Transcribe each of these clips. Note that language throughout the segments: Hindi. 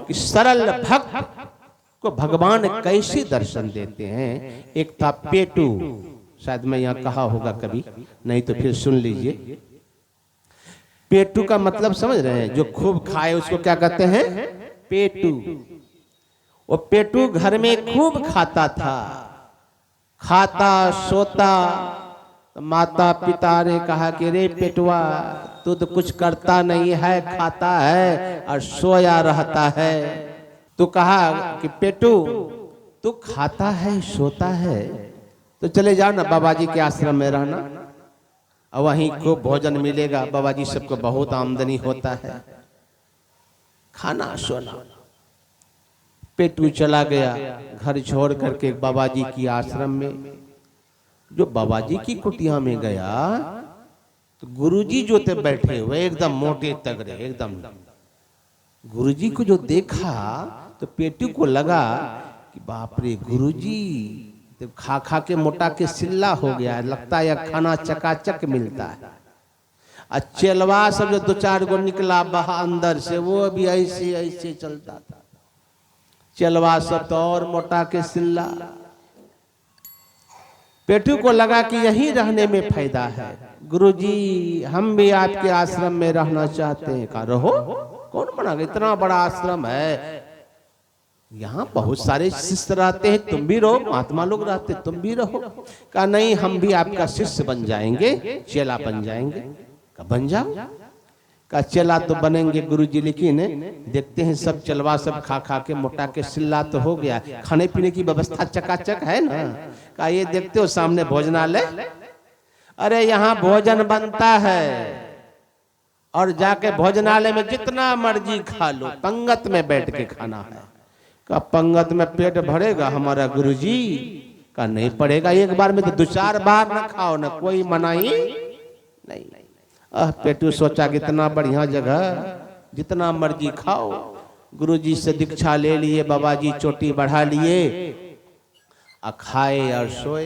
कि सरल भक्त को भगवान कैसे दर्शन देते हैं। एक था पेटू, शायद मैं यहाँ कहा होगा कभी, नहीं तो फिर सुन लीजिए। पेटू का मतलब समझ रहे हैं, जो खूब खाए उसको क्या कहते हैं, पेटू। वो पेटू घर में खूब खाता था, खाता सोता। तो माता पिता ने कहा कि रे पेटुआ, तू तो कुछ करता नहीं है, खाता है और सोया रहता है। तो कहा कि पेटू तू खाता है सोता है तो चले जाओ ना बाबा जी के आश्रम में रहना, और वहीं खूब भोजन मिलेगा। बाबा जी सबको बहुत आमदनी होता है, खाना सोना। पेटू चला गया घर छोड़ करके बाबा जी की आश्रम में। जो बाबा जी की कुटिया में गया तो गुरुजी जो थे बैठे हुए एकदम मोटे तगड़े एकदम। गुरुजी को जो देखा तो पेटू को लगा कि बाप रे गुरुजी तो खा खा के मोटा के सिल्ला हो गया है, लगता है यह खाना चकाचक मिलता है। और चेलवा सब जो दो चार गो निकला बाहर अंदर से, वो भी ऐसे ऐसे चलता था। चेलवा सब तो और मोटा के सिल्ला। पेटू को लगा कि यहीं रहने में फायदा है। गुरुजी हम भी आपके आश्रम में रहना चाहते हैं। कहा रहो, कौन मना, इतना बड़ा आश्रम है, यहाँ बहुत सारे शिष्य रहते हैं, तुम भी रहो, महात्मा लोग रहते, तुम भी रहो। कहा नहीं, हम भी आपका शिष्य बन जाएंगे, चेला बन जाएंगे। कहा बन जाओ। कहा चेला तो बनेंगे गुरुजी, लेकिन देखते हैं सब चलवा सब खा खा के मोटा के सिल्ला तो हो गया, खाने पीने की व्यवस्था चकाचक है ना। कहा ये देखते हो सामने भोजनालय, अरे यहाँ भोजन बनता है और जाके भोजनालय में जितना मर्जी खा लो, पंगत में बैठ के खाना है। का पंगत में पेट भरेगा हमारा गुरुजी? का नहीं पड़ेगा, एक बार में तो दो चार बार ना खाओ ना, कोई मनाही नहीं। पेटू सोचा कि इतना बढ़िया जगह, जितना मर्जी खाओ। गुरुजी से दीक्षा ले लिए, बाबा जी चोटी बढ़ा लिए, खाए और सोए।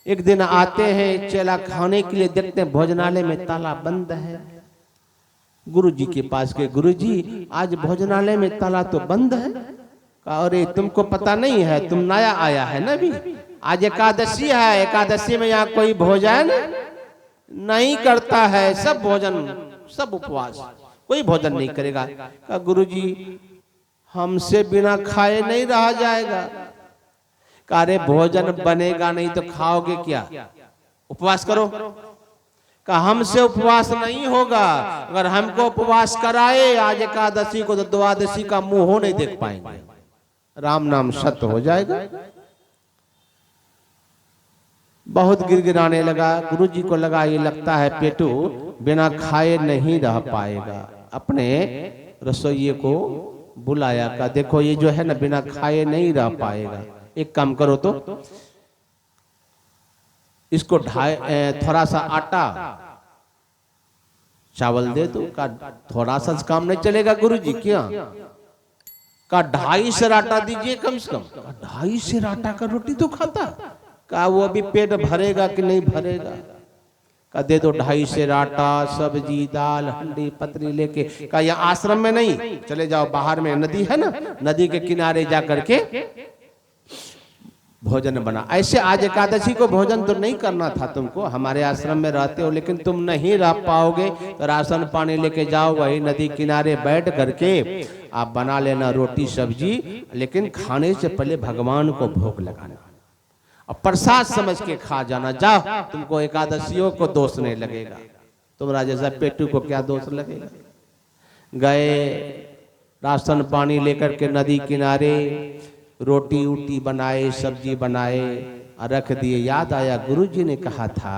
एक दिन आते हैं चेला खाने के लिए, देखते हैं भोजनालय में ताला बंद है। गुरुजी के पास गए, गुरुजी आज भोजनालय में ताला तो बंद है। कहा अरे तुमको पता नहीं है, तुम नया आया है ना, भी आज एकादशी है, एकादशी में यहाँ कोई भोजन नहीं करता है, सब भोजन सब उपवास, कोई भोजन नहीं करेगा। कहा गुरुजी हमसे बिना खाए नहीं रहा जाएगा। कहा अरे भोजन बनेगा नहीं तो खाओगे क्या, उपवास करो। कहा हमसे उपवास नहीं होगा, अगर हमको उपवास कराए आज एकादशी को तो द्वादशी का मुंह नहीं देख पाएंगे, राम नाम सत्य हो जाएगा। बहुत गिड़गिड़ाने लगा। गुरुजी को लगा ये लगता है पेटू बिना खाए नहीं रह पाएगा। अपने रसोइये को बुलाया, का देखो ये जो है ना बिना खाए नहीं रह पाएगा, एक काम करो तो इसको थोड़ा सा आटा चावल दे दो। का थोड़ा सा काम नहीं चलेगा गुरुजी क्या? का 2.5 सेर आटा दीजिए कम से कम। 2.5 सेर आटा का रोटी तो खाता। का वो अभी पेट भरेगा कि नहीं भरेगा? का दे दो 2.5 सेर आटा, सब्जी दाल हंडी पतरी लेके। का यहाँ आश्रम में नहीं, चले जाओ बाहर में नदी है ना, नदी के किनारे जा करके भोजन बना। ऐसे आज एकादशी को भोजन तो नहीं करना था तुमको, हमारे आश्रम में रहते हो, लेकिन तुम नहीं रह पाओगे तो राशन पानी लेके जाओ, वही नदी किनारे बैठ करके आप बना लेना रोटी सब्जी, लेकिन खाने से पहले भगवान को भोग लगाना और प्रसाद समझ के खा जाना। जाओ, तुमको एकादशियों को दोष नहीं लगेगा, तुम्हारा जैसा पेटू को क्या दोष लगेगा। गए राशन पानी लेकर के नदी किनारे रोटी उटी बनाए, सब्जी बनाए और रख दिए। याद आया गुरुजी ने कहा था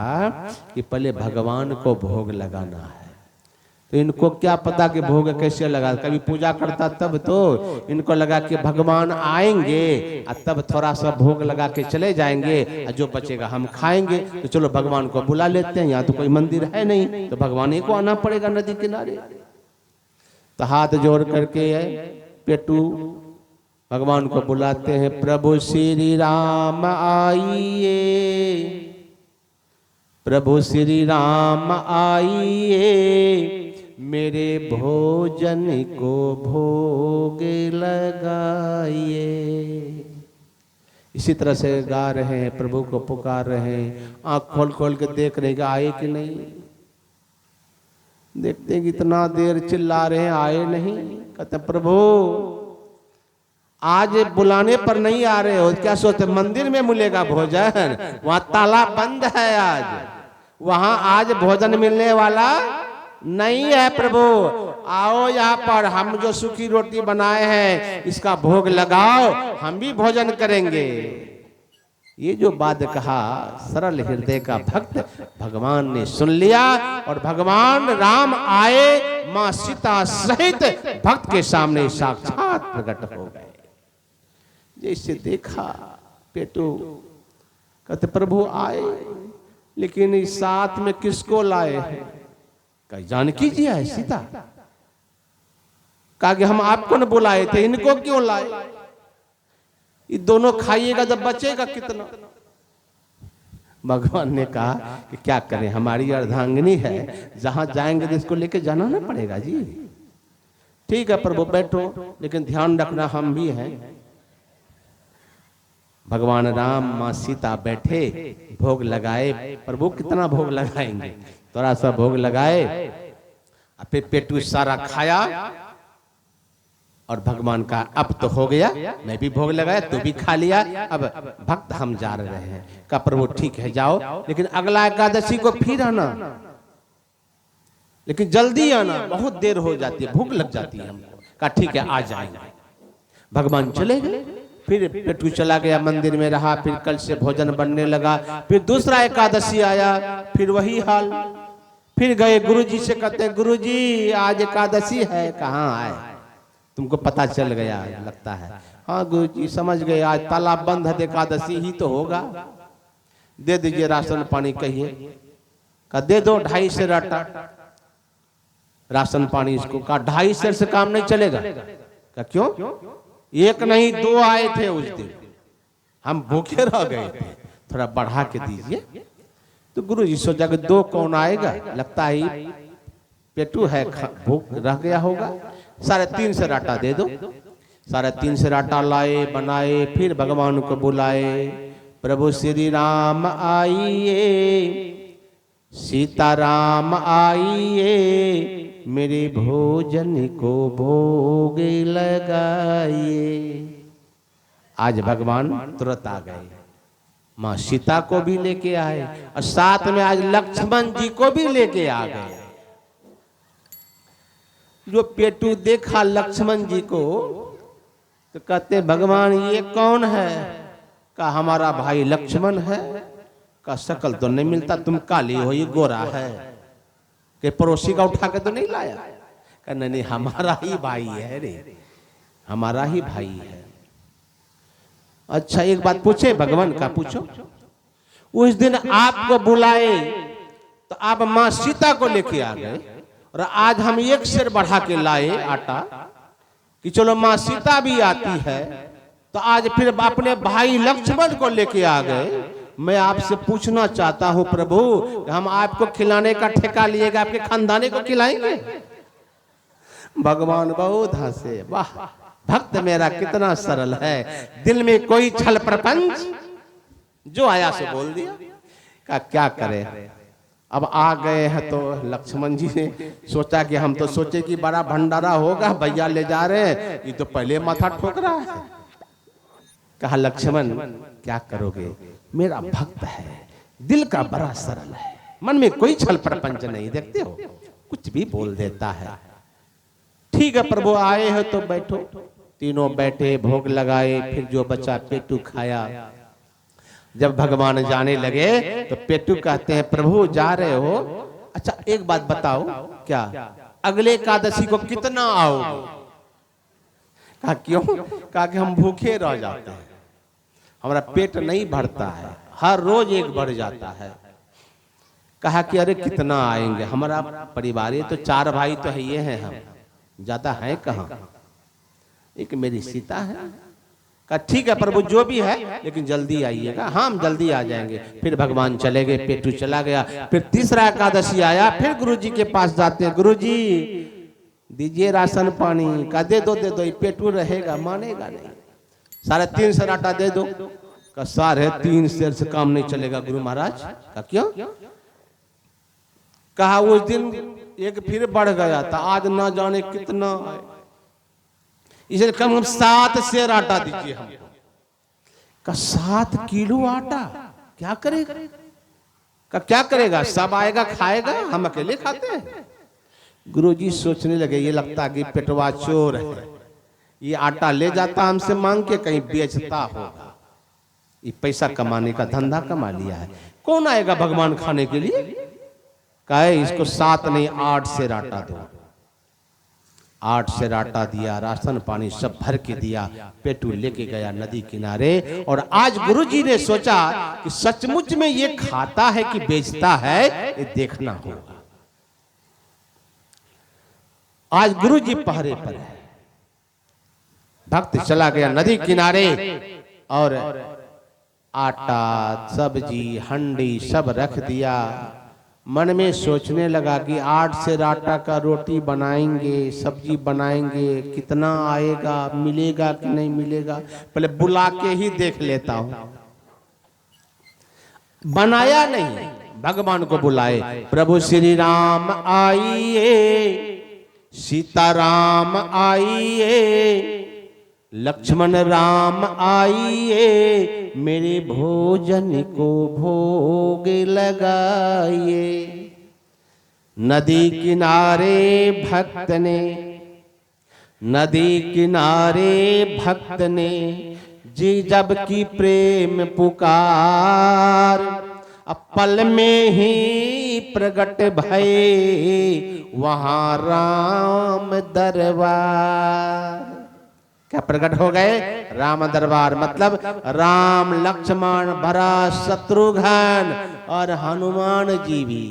कि पहले भगवान को भोग लगाना है। तो इनको क्या पता कि भोग कैसे लगा, कभी पूजा करता तब तो इनको लगा कि भगवान आएंगे और तब थोड़ा सा भोग लगा के चले जाएंगे और जो बचेगा हम खाएंगे। तो चलो भगवान को बुला लेते हैं, यहाँ तो कोई मंदिर है नहीं, तो भगवान ही को आना पड़ेगा नदी किनारे। तो हाथ जोड़ करके पेटू भगवान को बुलाते हैं, प्रभु श्री राम आइए, प्रभु श्री राम आइए, मेरे भोजन को भोगे इसी तरह से गा रहे हैं, प्रभु को पुकार रहे हैं, आंख खोल खोल के देख रहे हैं आए कि नहीं। देखते हैं कि इतना देर चिल्ला रहे हैं, आए नहीं। कहते प्रभु आज बुलाने पर नहीं आ रहे हो, क्या सोचते मंदिर में मिलेगा भोजन? वहां ताला बंद है, आज वहां आज भोजन मिलने वाला नहीं है। प्रभु आओ यहाँ पर, हम जो सूखी रोटी बनाए हैं इसका भोग लगाओ, हम भी भोजन करेंगे। ये जो बात कहा सरल हृदय का भक्त भगवान ने सुन लिया और भगवान राम आए मां सीता सहित भक्त के सामने साक्षात प्रकट हो गए। जैसे देखा पेटू, कहते प्रभु आए, लेकिन इस साथ में किसको लाए हैं? कहीं जानकी जी है सीता। कहा कि हम आपको न बुलाए थे, इनको क्यों लाए? ये दोनों खाइएगा जब बचेगा कितना? भगवान ने कहा कि क्या करें, हमारी अर्धांगिनी है, जहां जाएंगे तो इसको लेके जाना ना पड़ेगा जी। ठीक है प्रभु बैठो, लेकिन ध्यान रखना हम भी हैं। भगवान राम मां सीता बैठे, भोग लगाए। प्रभु कितना भोग लगाएंगे, थोड़ा सा भोग लगाए, फिर पेटू सारा खाया और भगवान का अब तो हो गया, मैं भी भोग लगाया, तू भी खा लिया, अब भक्त हम जा रहे हैं। का प्रभु ठीक है जाओ, लेकिन अगला एकादशी को फिर आना, लेकिन जल्दी आना, बहुत देर हो जाती है, भूख लग जाती है हमको। का ठीक है आ जाएंगे। भगवान चले गए, फिर पेटू चला गया, मंदिर में रहा, फिर कल से भोजन बनने लगा। फिर दूसरा एकादशी आया, फिर वही हाल। फिर गए गुरुजी से, कहते गुरुजी आज एकादशी है, कहाँ आए? तुमको पता चल गया लगता है। हाँ गुरुजी समझ गए, आज तालाब बंद है, एकादशी ही तो होगा। दे दीजिए राशन पानी, कहिए। का दे दो 2.5 सेर आटा राशन पानी इसको। का 2.5 सेर से काम नहीं चलेगा? का क्यों? एक नहीं 2 आए थे उस दिन, हम भूखे रह गए थे, थोड़ा बढ़ा के दीजिए। तो गुरु जी सोचा कि 2 कौन आएगा, लगता है पेटू है, भूख रह गया होगा, 3.5 सेर आटा दे दो। 3.5 सेर आटा लाए, बनाए, फिर भगवान को बुलाए। प्रभु श्री राम आइए, सीताराम आइए, मेरे भोजन को भोग लगाइए। आज भगवान तुरंत आ गए, मां सीता को भी लेके आए और साथ में आज लक्ष्मण जी को भी लेके आ गए। जो पेटू देखा लक्ष्मण जी को तो कहते भगवान ये कौन है? का हमारा भाई लक्ष्मण है। का शकल तो नहीं मिलता, तुम काली हो, ये गोरा है, कि पड़ोसी का उठा के तो नहीं लाया? का नहीं हमारा ही भाई है रे, हमारा ही भाई है। अच्छा एक बात पूछे भगवान का, पूछो। उस दिन आपको बुलाए तो आप मां सीता को लेके आ गए, और आज हम 1 सेर बढ़ा के लाए आटा कि चलो मां सीता भी आती है, तो आज फिर अपने भाई लक्ष्मण को लेके आ गए। मैं आपसे पूछना चाहता हूं प्रभु, हम आपको खिलाने का ठेका लिएगा, आपके खानदाने को खिलाएंगे? भगवान बहुत हंसे, वाह भक्त मेरा कितना सरल है, दिल में कोई छल प्रपंच, जो आया सो बोल दिया। का क्या करे, अब आ गए हैं तो लक्ष्मण जी ने सोचा कि हम तो सोचे कि बड़ा भंडारा होगा, भैया ले जा रहे हैं, ये तो पहले माथा ठोक रहा है। कहा लक्ष्मण क्या करोगे, मेरा भक्त है, दिल का बड़ा सरल है, मन में कोई छल प्रपंच नहीं, देखते हो कुछ भी बोल देता है। ठीक है प्रभु आए हो तो बैठो। तीनों बैठे, भोग लगाए, फिर जो बचा पेटू खाया। जब भगवान जाने लगे तो पेटू कहते हैं प्रभु जा रहे हो, अच्छा एक बात बताओ, क्या अगले एकादशी को कितना आओगे? कहा क्यों? कहा कि हम भूखे रह जाते हैं, हमारा पेट नहीं भरता है, हर रोज एक बढ़ जाता है। कहा कि अरे कितना आएंगे, हमारा परिवार ये तो 4 भाई तो है, ये हैं हम, ज्यादा है कहाँ, एक मेरी सीता है। कहा ठीक है प्रभु जो भी है, लेकिन जल्दी आइएगा। हाँ हम जल्दी आ जाएंगे। फिर भगवान चले गए, पेटू चला गया। फिर तीसरा एकादशी आया, फिर गुरुजी के पास जाते हैं, गुरुजी दीजिए राशन पानी। का दे दो, ये पेटू रहेगा, मानेगा नहीं। 3.5 सेर आटा दे दो। का 3.5 शेर से काम नहीं चलेगा गुरु महाराज। का क्यों? कहा उस दिन एक फिर बढ़ गया था, आज ना जाने कितना है, इसलिए कम हम 7 शेर आटा दीजिए हमको। का 7 किलो आटा क्या करेगा? का क्या करेगा? सब आएगा खाएगा, हम अकेले खाते हैं। गुरुजी सोचने लगे ये लगता कि पेटवा चोर है, ये आटा ले जाता हमसे मांग के कहीं बेचता होगा, ये पैसा कमाने का धंधा कमा लिया है। कौन आएगा भगवान खाने के लिए? कहे इसको 7 नहीं 8 शेर आटा दो। 8 शेर आटा दिया, राशन पानी सब भर के दिया। पेटू लेके गया नदी किनारे। और आज गुरुजी ने सोचा कि सचमुच में ये खाता है कि बेचता है, ये देखना होगा। आज गुरुजी पहरे पर है। भक्त चला गया नदी किनारे और आटा सब्जी हंडी सब रख दिया। मन में सोचने लगा कि 8 शेर आटा का रोटी बनाएंगे, सब्जी बनाएंगे, कितना आएगा, मिलेगा कि नहीं मिलेगा, पहले बुला के ही देख लेता हूं। बनाया नहीं, भगवान को बुलाए, प्रभु श्री राम आइए, सीताराम आइए, लक्ष्मण राम आइए, मेरे भोजन को भोग लगाइए। नदी किनारे भक्त ने, नदी किनारे भक्त ने जी जब की प्रेम पुकार, अब पल में ही प्रगट भये वहां राम दरबार। क्या प्रकट हो गए? राम दरबार। मतलब राम लक्ष्मण भरत शत्रुघ्न और हनुमान जी भी।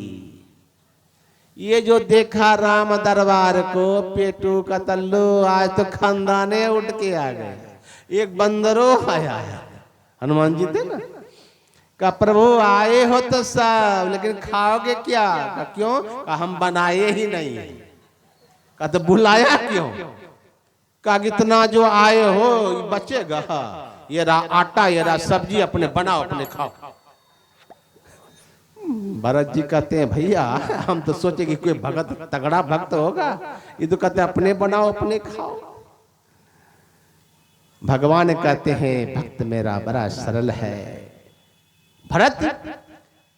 ये जो देखा राम दरबार को, पेटू का तल्लू आज तो खानदाने उठ के आ गए। एक बंदरो आया है, हनुमान जी थे ना, का प्रभु आए हो तो सब, लेकिन खाओगे क्या? का क्यों? का हम बनाए ही नहीं। का तो बुलाया क्यों? का इतना जो आए हो बचेगा, ये रहा आटा, ये रहा सब्जी, अपने बनाओ अपने खाओ। भरत जी कहते हैं भैया हम तो सोचे कि कोई भगत तगड़ा भक्त होगा, ये तो कहते हैं अपने बनाओ अपने खाओ। भगवान कहते हैं भक्त मेरा बड़ा सरल है। भरत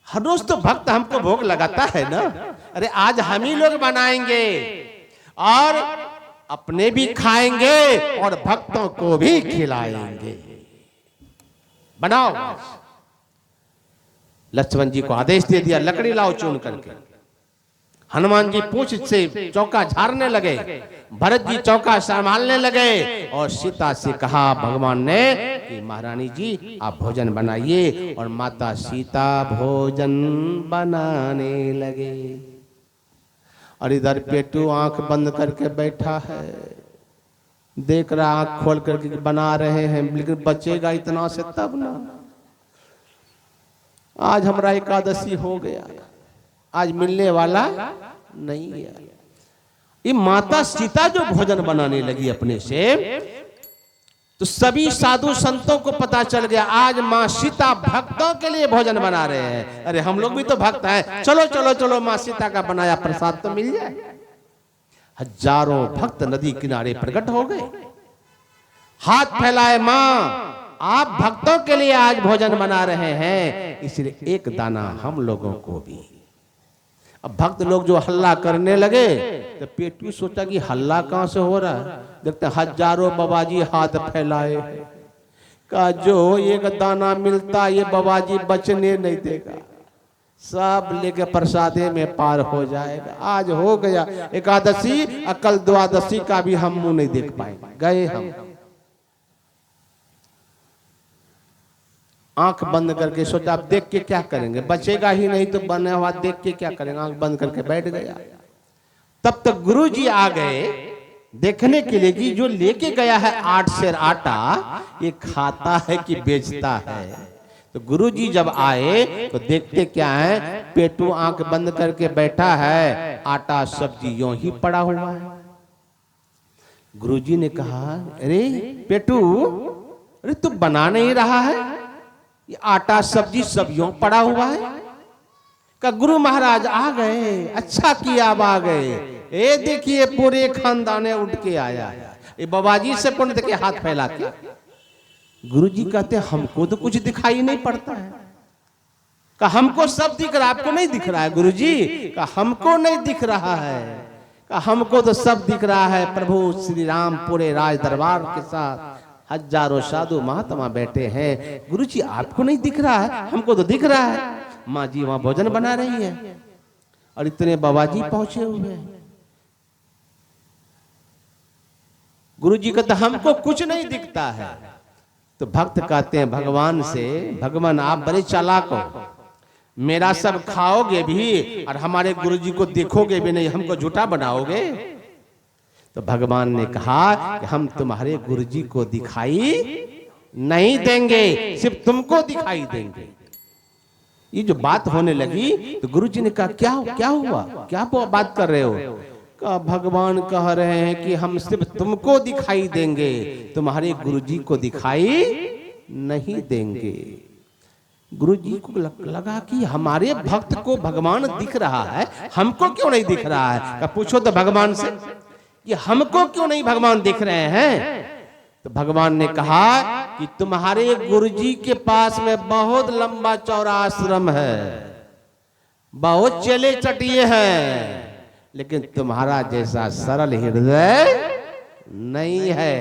हर रोज तो भक्त हमको भोग लगाता है ना, अरे आज हम ही लोग बनाएंगे और अपने भी खाएंगे और भक्तों को भी खिलाएंगे। बनाओ। लक्ष्मण जी को आदेश दे दिया, लकड़ी लाओ चुन करके। हनुमान जी पूंछ से चौका झाड़ने लगे, भरत जी चौका संभालने लगे और सीता से कहा भगवान ने कि महारानी जी आप भोजन बनाइए। और माता सीता भोजन बनाने लगे। और इधर पेटू आंख बंद करके बैठा है, देख रहा आंख खोल करके बना रहे हैं, लेकिन बचेगा इतना से तब ना। आज हमारा एकादशी हो गया, आज मिलने वाला नहीं है। ये माता सीता जो भोजन बनाने लगी अपने से, तो सभी साधु संतों को पता चल गया आज माँ सीता भक्तों के लिए भोजन बना रहे हैं। अरे हम लोग भी तो भक्त हैं, चलो चलो चलो माँ सीता का बनाया प्रसाद तो मिल जाए। हजारों भक्त नदी किनारे प्रकट हो गए, हाथ फैलाए, माँ आप भक्तों के लिए आज भोजन बना रहे हैं, इसलिए एक दाना हम लोगों को भी। अब भक्त लोग जो हल्ला करने लगे तो पेटू सोचा कि हल्ला कहां से हो रहा है। देखते हजारों बाबाजी हाथ फैलाए, का जो एक दाना मिलता ये बाबाजी बचने नहीं देगा, सब लेके प्रसादे में पार हो जाएगा। आज हो गया एकादशी, कल द्वादशी का भी हम मुंह नहीं देख पाएंगे। गए हम, आंख बंद करके सोचा अब देख के क्या करेंगे, बचेगा ही नहीं तो बना हुआ देख के क्या करेंगे। आंख बंद करके बैठ गया। तब तक गुरुजी आ गए देखने के लिए कि जो लेके गया है 8 सेर आटा ये खाता है कि बेचता है। तो गुरुजी जब आए तो देखते क्या है, पेटू आंख बंद करके बैठा है, आटा सब्जी यूं ही पड़ा हुआ है। गुरुजी ने कहा अरे पेटू, अरे तू बना नहीं रहा है, ये आटा सब्जी सब यूं पड़ा हुआ है। का गुरु महाराज आ गए, अच्छा किया अब आ गए। ए देखिए पूरे खानदान उठ के आया। ये बाबाजी से पंडित के हाथ फैला के गुरु जी कहते हमको तो कुछ दिखाई नहीं पड़ता है। का हमको सब दिख रहा, आपको नहीं दिख रहा है गुरु जी? का हमको नहीं दिख रहा है, का हमको तो सब दिख रहा है। प्रभु श्री राम पूरे राज दरबार के साथ हजारों साधु महात्मा बैठे हैं। गुरु जी आपको नहीं दिख रहा है? हमको तो दिख रहा है। माँ जी वहां भोजन बना रही है और इतने बाबाजी पहुंचे हुए हैं। गुरु जी कहते हमको कुछ नहीं दिखता है। तो भक्त कहते हैं भगवान से, भगवान आप बड़े चालाक हो, मेरा सब खाओगे भी और हमारे गुरु जी को देखोगे भी नहीं, हमको झूठा बनाओगे। तो भगवान ने कहा कि हम तुम्हारे गुरु जी को दिखाई नहीं देंगे, सिर्फ तुमको दिखाई देंगे। ये जो बात होने लगी तो गुरु जी ने कहा क्या क्या हुआ, क्या बात कर रहे हो? कहा भगवान कह रहे हैं कि हम सिर्फ तुमको दिखाई देंगे, तुम्हारे गुरु जी को दिखाई नहीं देंगे। गुरु जी को लगा कि हमारे भक्त को भगवान दिख रहा है, हमको क्यों नहीं दिख रहा है? का पूछो तो भगवान से कि हमको क्यों नहीं भगवान दिख रहे हैं? तो भगवान ने कहा कि तुम्हारे गुरुजी के पास में बहुत लंबा चौड़ा आश्रम है, बहुत चले चटिए हैं, लेकिन तुम्हारा जैसा सरल हृदय नहीं है।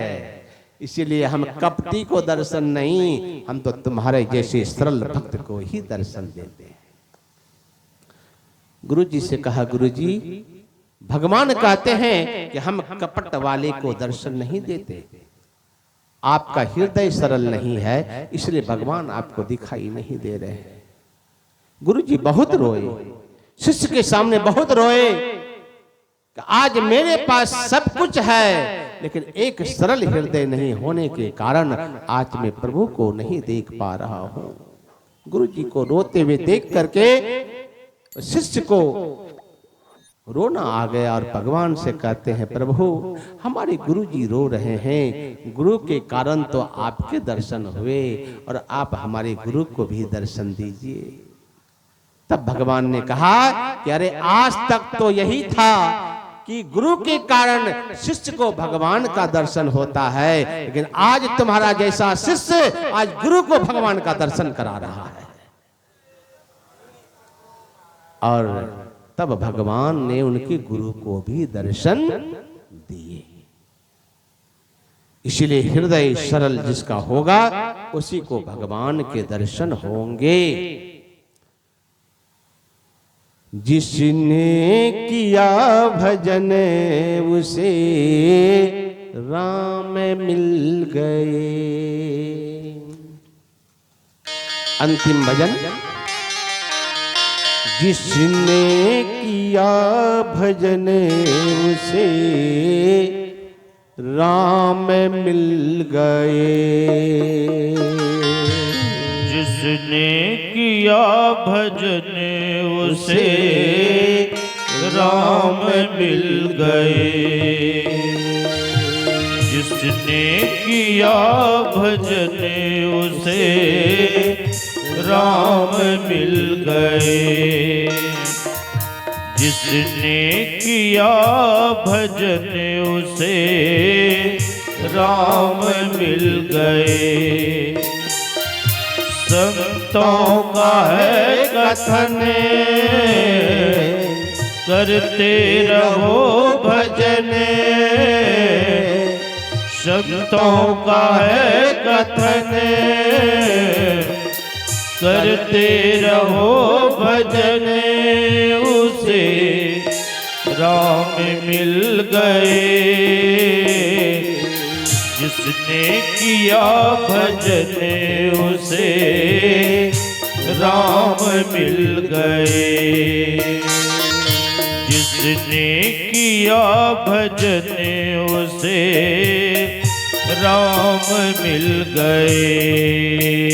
इसीलिए हम कपटी को दर्शन नहीं, हम तो तुम्हारे जैसे सरल भक्त को ही दर्शन देते हैं। गुरु जी से कहा गुरु जी भगवान कहते हैं कि हम कपट वाले को दर्शन नहीं देते, आपका हृदय सरल नहीं है, इसलिए भगवान आपको दिखाई नहीं दे रहे हैं। गुरु जी बहुत रोए, शिष्य के सामने बहुत रोए कि आज मेरे पास सब कुछ है, लेकिन एक सरल हृदय नहीं होने के कारण आज मैं प्रभु को नहीं देख पा रहा हूं। गुरु जी को रोते हुए देख करके शिष्य को रोना आ गया और भगवान से कहते हैं प्रभु हमारे गुरु जी रो रहे हैं, गुरु के कारण तो आपके दर्शन हुए और आप हमारे गुरु को भी दर्शन दीजिए। तब भगवान ने कहा कि अरे आज तक तो यही था कि गुरु के कारण शिष्य को भगवान का दर्शन होता है, लेकिन आज तुम्हारा जैसा शिष्य आज गुरु को भगवान का दर्शन करा रहा है। और तब भगवान ने उनके गुरु को भी दर्शन दिए। इसलिए हृदय सरल जिसका होगा उसी को भगवान के दर्शन होंगे। जिसने किया भजन उसे राम मिल गए। अंतिम भजन। जिसने किया भजन उसे राम मिल गए। जिसने किया भजन उसे राम मिल गए। जिसने किया भजन उसे राम मिल गए। जिसने किया भजन उसे राम मिल गए। संतों का है कथन करते रहो भजन। संतों का है कथन करते रहो भजन। उसे राम मिल गए। जिसने किया भजन उसे राम मिल गए। जिसने किया भजन उसे राम मिल गए।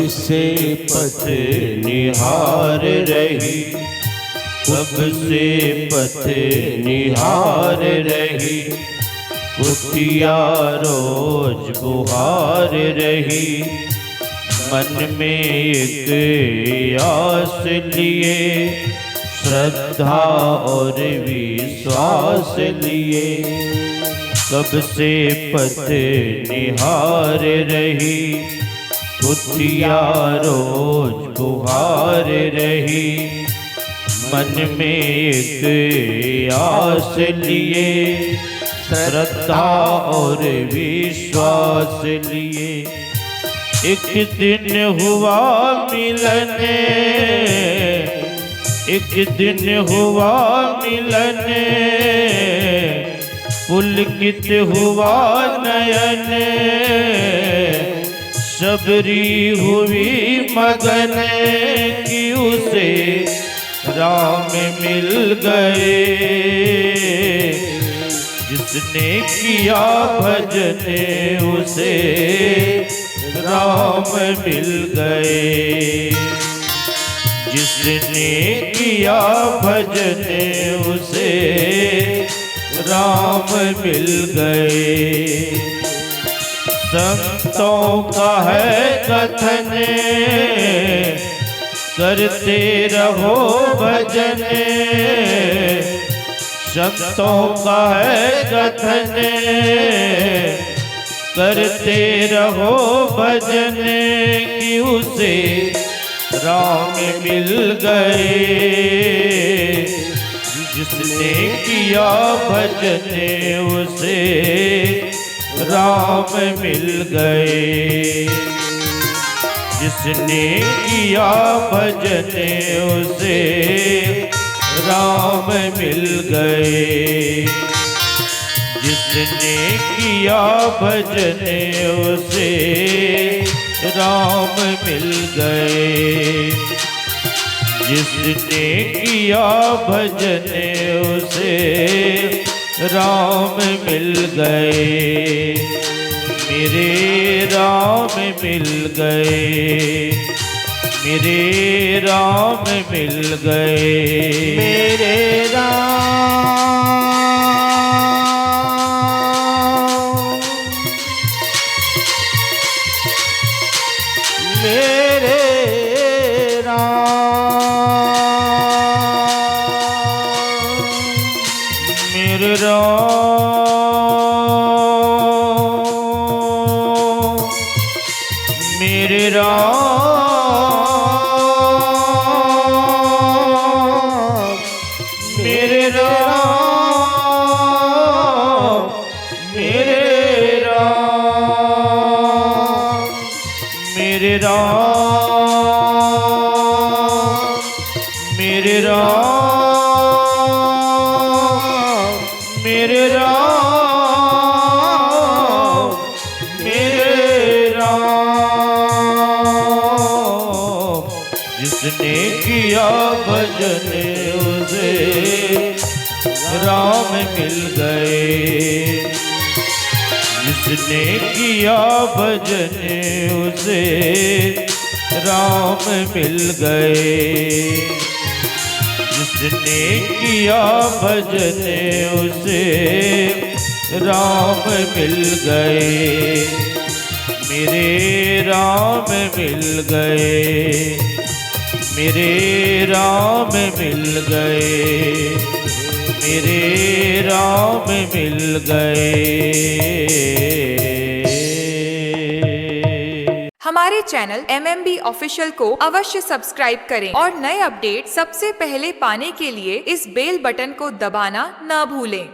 से पथ निहार रही, कब से पथ निहार रही, कुटिया रोज बुहार रही, मन में एक आस लिए, श्रद्धा और विश्वास लिए, कब से पथ निहार रही, कुटिया रोज बुहार रही, मन में एक आस लिए, श्रद्धा और विश्वास लिए। एक दिन हुआ मिलन, एक दिन हुआ मिलन, पुलकित हुआ नयन, शबरी हुई मगन कि उसे राम मिल गए। जिसने किया भजन उसे राम मिल गए। जिसने किया भजन उसे राम मिल गए। संतों का है कथन, करते रहो भजन। संतों का है कथन, करते रहो भजन कि उसे राम मिल गए। जिसने किया भजन उसे राम मिल गए। जिसने किया भजन उसे राम मिल गए। जिसने किया भजन उसे राम मिल गए। जिसने किया भजन उसे राम मिल गए। मेरे राम मिल गए। मेरे राम मिल गए। मेरे जिसने किया भजन उसे राम मिल गए। जिसने किया भजन उसे राम मिल गए। जिसने किया भजन उसे राम मिल गए। मेरे राम मिल गए। मेरे राम मिल गए। मेरे राम मिल गए। हमारे चैनल MMB ऑफिशियल को अवश्य सब्सक्राइब करें और नए अपडेट सबसे पहले पाने के लिए इस बेल बटन को दबाना न भूलें।